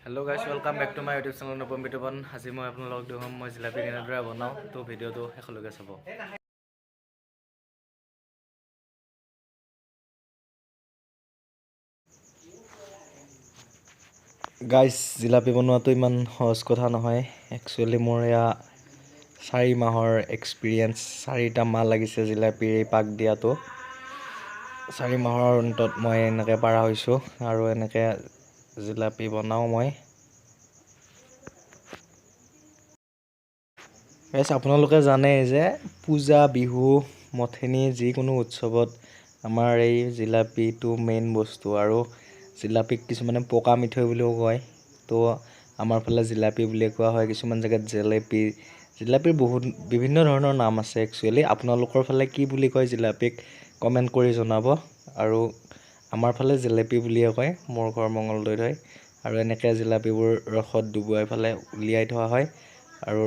Hello guys, welcome back to my YouTube channel ANUPAM-BITUPAN. আজি মই আপোনালোকক দেখুৱাম মই জিলাপি কেনেদৰে বনাওঁ তো ভিডিঅ'টো শেষলৈকে চাব। গাইস জিলাপি বনোৱাটো ইমান সহজ কথা নহয়। একচুয়ালি মোৰ এয়া 4 মাহৰ এক্সপিৰিয়েন্স, 4টা মাহ লাগিছে জিলাপিৰ পাক দিয়াটো। 4 মাহৰ অন্তত মই এনেকৈ পাৰা হৈছোঁ আৰু এনেকৈ জিলাপি বনাওঁ মই। গাইস আপোনালোকে জানে যে পূজা বিহু মথেনি যিকোনো উৎসৱত আমাৰ এই জিলাপিটো মেইন বস্তু আৰু জিলাপিক কিছুমানে পকা মিঠৈ বুলিও কয়। তো আমাৰ ফালে জিলাপি বুলি কোৱা হয়, কিছুমান জেগাত জেলেপি। জিলাপিৰ বিভিন্ন ধৰণৰ নাম আছে একচুয়ালি। আপোনালোকৰ ফালে কি বুলি কয় জিলাপিক কমেন্ট কৰি জনাব। আৰু আমাৰ ফালে জেলেপি বুলিয়ে কয়, মোৰ ঘৰ মঙলদৈত হয়। আৰু এনেকৈ জিলাপিবোৰ ৰসত ডুবুৱাই ফালে উলিয়াই থোৱা হয় আৰু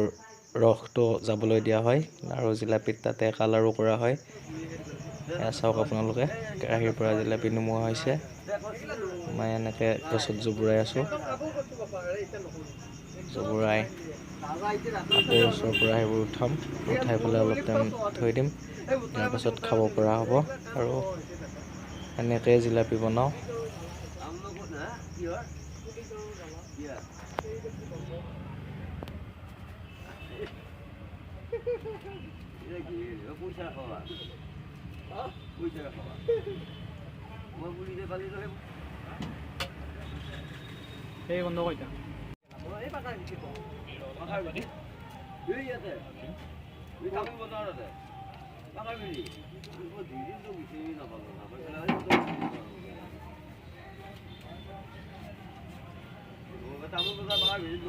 ৰসটো যাবলৈ দিয়া হয় আৰু জিলাপিত তাতে কালাৰো কৰা হয়। এয়া চাওক আপোনালোকে, কেৰাহীৰ পৰা জিলাপি নুমোৱা হৈছে। মই এনেকৈ গছত জুবুৰাই আছোঁ। জুবুৰাই আকৌ গছৰ পৰা সেইবোৰ উঠাই পেলাই অলপ টাইম থৈ দিম। ইয়াৰ পাছত খাব পৰা হ'ব আৰু এনেকৈ জিলাপি বনাওঁ। এই বন্ধ কইতা